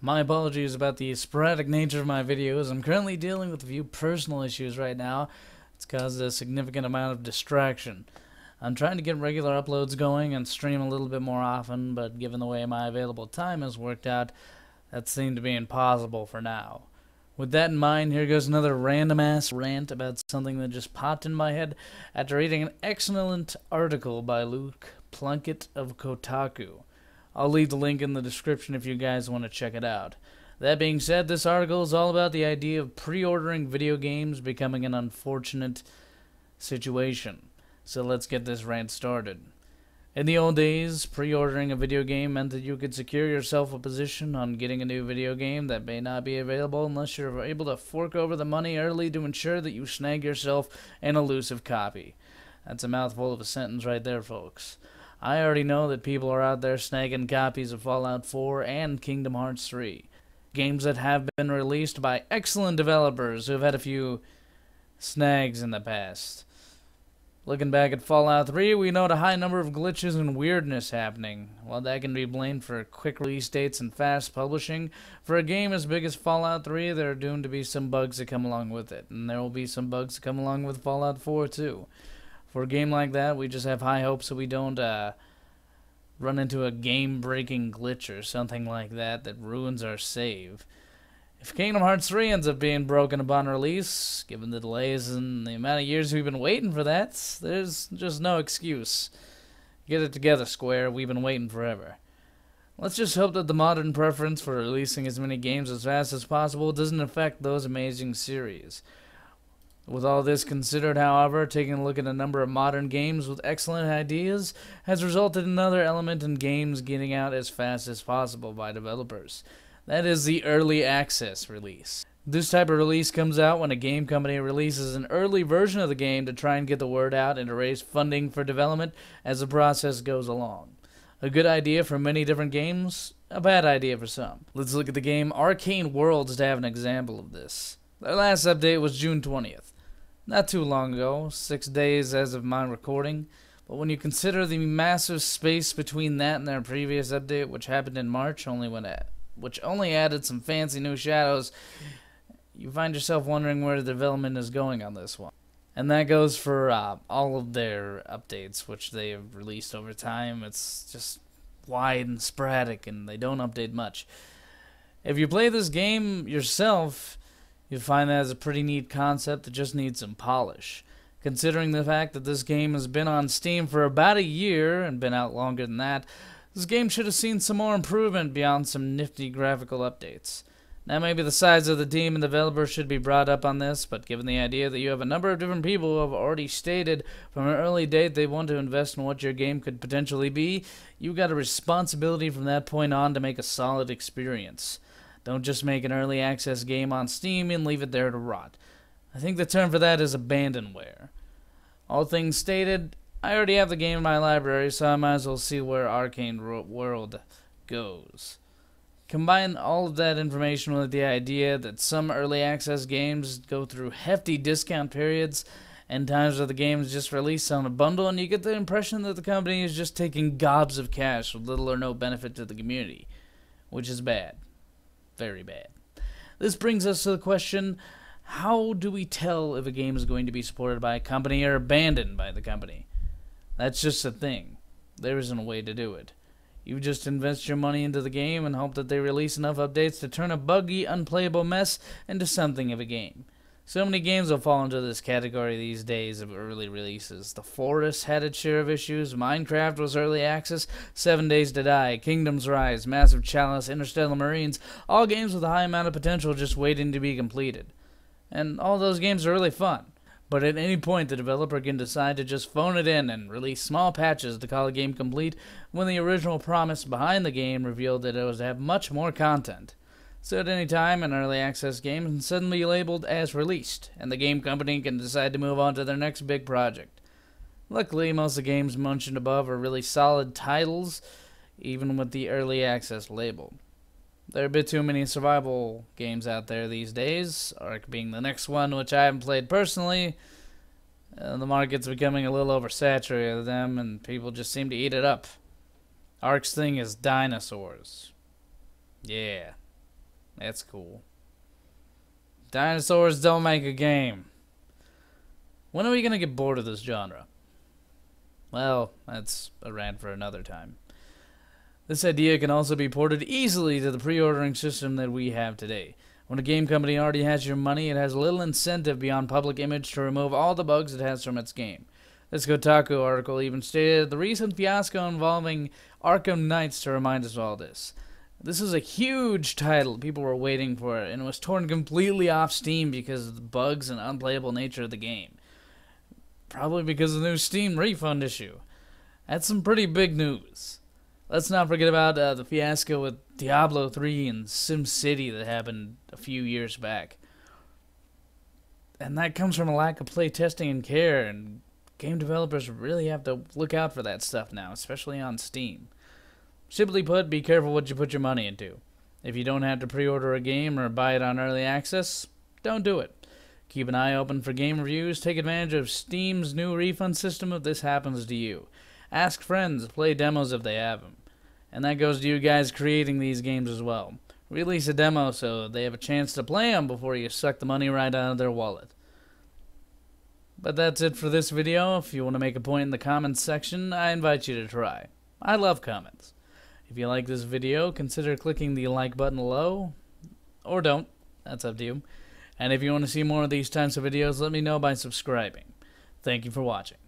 My apologies about the sporadic nature of my videos. I'm currently dealing with a few personal issues right now. It's caused a significant amount of distraction. I'm trying to get regular uploads going and stream a little bit more often, but given the way my available time has worked out, that seemed to be impossible for now. With that in mind, here goes another random-ass rant about something that just popped in my head after reading an excellent article by Luke Plunkett of Kotaku. I'll leave the link in the description if you guys want to check it out. That being said, this article is all about the idea of pre-ordering video games becoming an unfortunate situation. So let's get this rant started. In the old days, pre-ordering a video game meant that you could secure yourself a position on getting a new video game that may not be available unless you're able to fork over the money early to ensure that you snag yourself an elusive copy. That's a mouthful of a sentence right there, folks. I already know that people are out there snagging copies of Fallout 4 and Kingdom Hearts 3. Games that have been released by excellent developers who have had a few snags in the past. Looking back at Fallout 3, we note a high number of glitches and weirdness happening. While that can be blamed for quick release dates and fast publishing, for a game as big as Fallout 3, there are doomed to be some bugs that come along with it. And there will be some bugs that come along with Fallout 4 too. For a game like that, we just have high hopes that we don't run into a game-breaking glitch or something like that that ruins our save. If Kingdom Hearts 3 ends up being broken upon release, given the delays and the amount of years we've been waiting for that, there's just no excuse. Get it together, Square. We've been waiting forever. Let's just hope that the modern preference for releasing as many games as fast as possible doesn't affect those amazing series. With all this considered, however, taking a look at a number of modern games with excellent ideas has resulted in another element in games getting out as fast as possible by developers. That is the early access release. This type of release comes out when a game company releases an early version of the game to try and get the word out and to raise funding for development as the process goes along. A good idea for many different games, a bad idea for some. Let's look at the game Arcane Worlds to have an example of this. Their last update was June 20th. Not too long ago, 6 days as of my recording, but when you consider the massive space between that and their previous update, which happened in March, which only added some fancy new shadows, you find yourself wondering where the development is going on this one. And that goes for all of their updates, which they have released over time. It's just wide and sporadic, and they don't update much. If you play this game yourself, you'll find that is a pretty neat concept that just needs some polish. Considering the fact that this game has been on Steam for about a year, and been out longer than that, this game should have seen some more improvement beyond some nifty graphical updates. Now maybe the size of the team and developers should be brought up on this, but given the idea that you have a number of different people who have already stated from an early date they want to invest in what your game could potentially be, you've got a responsibility from that point on to make a solid experience. Don't just make an early access game on Steam and leave it there to rot. I think the term for that is abandonware. All things stated, I already have the game in my library, so I might as well see where Arcane World goes. Combine all of that information with the idea that some early access games go through hefty discount periods and times where the game is just released on a bundle, and you get the impression that the company is just taking gobs of cash with little or no benefit to the community, which is bad. Very bad. This brings us to the question, how do we tell if a game is going to be supported by a company or abandoned by the company? That's just a thing. There isn't a way to do it. You just invest your money into the game and hope that they release enough updates to turn a buggy, unplayable mess into something of a game. So many games will fall into this category these days of early releases. The Forest had its share of issues, Minecraft was early access, 7 Days to Die, Kingdoms Rise, Massive Chalice, Interstellar Marines, all games with a high amount of potential just waiting to be completed. And all those games are really fun. But at any point, the developer can decide to just phone it in and release small patches to call a game complete when the original promise behind the game revealed that it was to have much more content. So at any time, an early access game can suddenly be labeled as released, and the game company can decide to move on to their next big project. Luckily, most of the games mentioned above are really solid titles, even with the early access label. There are a bit too many survival games out there these days, Ark being the next one, which I haven't played personally. The market's becoming a little oversaturated with them, and people just seem to eat it up. Ark's thing is dinosaurs. Yeah. That's cool. Dinosaurs don't make a game. When are we gonna get bored of this genre? Well, that's a rant for another time. This idea can also be ported easily to the pre-ordering system that we have today. When a game company already has your money, it has little incentive beyond public image to remove all the bugs it has from its game. This Kotaku article even stated the recent fiasco involving Arkham Knights to remind us all this. This is a huge title, people were waiting for it, and it was torn completely off Steam because of the bugs and unplayable nature of the game. Probably because of the new Steam refund issue. That's some pretty big news. Let's not forget about the fiasco with Diablo 3 and SimCity that happened a few years back. And that comes from a lack of playtesting and care, and game developers really have to look out for that stuff now, especially on Steam. Simply put, be careful what you put your money into. If you don't have to pre-order a game or buy it on early access, don't do it. Keep an eye open for game reviews. Take advantage of Steam's new refund system if this happens to you. Ask friends, play demos if they have them. And that goes to you guys creating these games as well. Release a demo so they have a chance to play them before you suck the money right out of their wallet. But that's it for this video. If you want to make a point in the comments section, I invite you to try. I love comments. If you like this video, consider clicking the like button below. Or don't. That's up to you. And if you want to see more of these types of videos, let me know by subscribing. Thank you for watching.